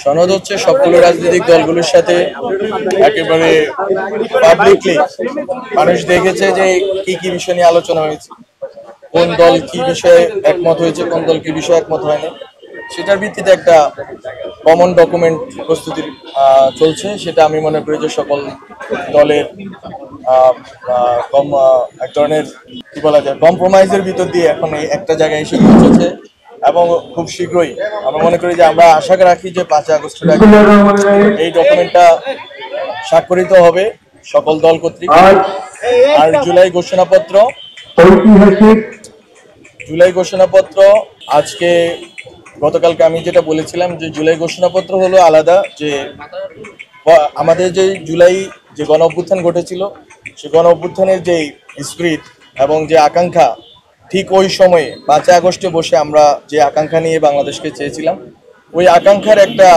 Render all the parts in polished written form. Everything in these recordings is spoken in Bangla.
সনদ হচ্ছে সবগুলো রাজনৈতিক দলগুলোর সাথে একেবারে পাবলিকলি মানুষ দেখেছে যে কি কি বিষয় নিয়ে আলোচনা হয়েছে, কোন দল কি বিষয়ে একমত হয়েছে, কোন দল কি বিষয়ে একমত হয়নি, সেটার ভিত্তিতে একটা কমন ডকুমেন্ট প্রস্তুতি চলছে। সেটা আমি মনে করি যে সকল দলের এক ধরনের কি বলা যায় কম্প্রোমাইজের ভিতর দিয়ে এখন এই একটা জায়গায় এসে পৌঁছেছে এবং খুব শীঘ্রই আমরা মনে করি যে আমরা আশা রাখি যে 5 আগস্টের আগে এই ডকুমেন্টটা স্বাক্ষরিত হবে সকল দল কর্তৃক। আর জুলাই ঘোষণাপত্র আজকে গতকালকে আমি যেটা বলেছিলাম যে জুলাই ঘোষণাপত্র হলো আলাদা, যে আমাদের যে জুলাই যে গণ অভ্যুত্থান ঘটেছিল সেই গণ অভ্যুত্থানের যে স্পিরিট এবং যে আকাঙ্ক্ষা, ঠিক ওই সময়ে 5 আগস্টে বসে আমরা যে আকাঙ্ক্ষা নিয়ে বাংলাদেশকে চেয়েছিলাম, ওই আকাঙ্ক্ষার একটা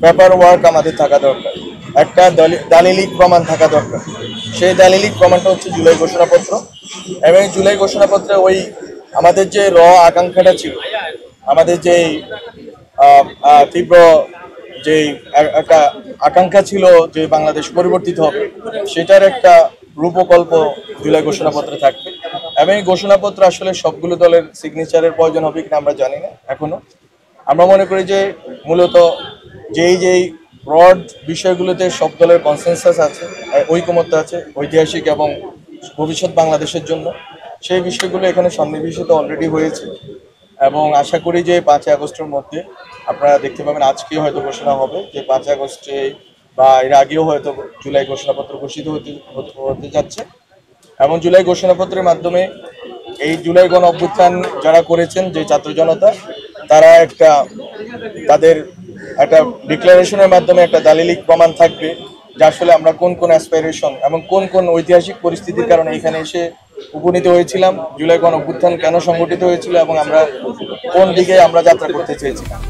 পেপার ওয়ার্ক আমাদের থাকা দরকার, একটা দালিলিক প্রমাণ থাকা দরকার। সেই দালিলিক প্রমাণটা হচ্ছে জুলাই ঘোষণাপত্র। এবং জুলাই ঘোষণাপত্রে ওই আমাদের যে আকাঙ্ক্ষাটা ছিল, আমাদের যে তীব্র যে একটা আকাঙ্ক্ষা ছিল যে বাংলাদেশ পরিবর্তিত হবে, সেটার একটা রূপকল্প জুলাই ঘোষণাপত্রে থাকবে। এবং এই ঘোষণাপত্র আসলে সবগুলো দলের সিগনেচারের প্রয়োজন হবে কিনা আমরা জানি না এখনো। আমরা মনে করি যে মূলত যেই ব্রড বিষয়গুলোতে সব দলের কনসেনসাস আছে, ঐকমত্য আছে ঐতিহাসিক এবং ভবিষ্যৎ বাংলাদেশের জন্য, সেই বিষয়গুলো এখানে সন্নিবেশিত অলরেডি হয়েছে। এবং আশা করি যে 5 আগস্টের মধ্যে আপনারা দেখতে পাবেন, আজকে হয়তো ঘোষণা হবে যে 5 আগস্টে বা এর আগেও হয়তো জুলাই ঘোষণাপত্র ঘোষিত হতে যাচ্ছে। এবং জুলাই ঘোষণাপত্রের মাধ্যমে এই জুলাই গণ অভ্যুত্থান যারা করেছেন, যে ছাত্র জনতা, তারা তাদের একটা ডিক্লারেশনের মাধ্যমে একটা দালিলিক প্রমাণ থাকবে যে আসলে আমরা কোন কোন অ্যাসপাইরেশন এবং কোন কোন ঐতিহাসিক পরিস্থিতির কারণে এখানে এসে উপনীত হয়েছিলাম, জুলাই গণ অভ্যুত্থান কেন সংগঠিত হয়েছিল এবং আমরা কোন দিকে আমরা যাত্রা করতে চেয়েছিলাম।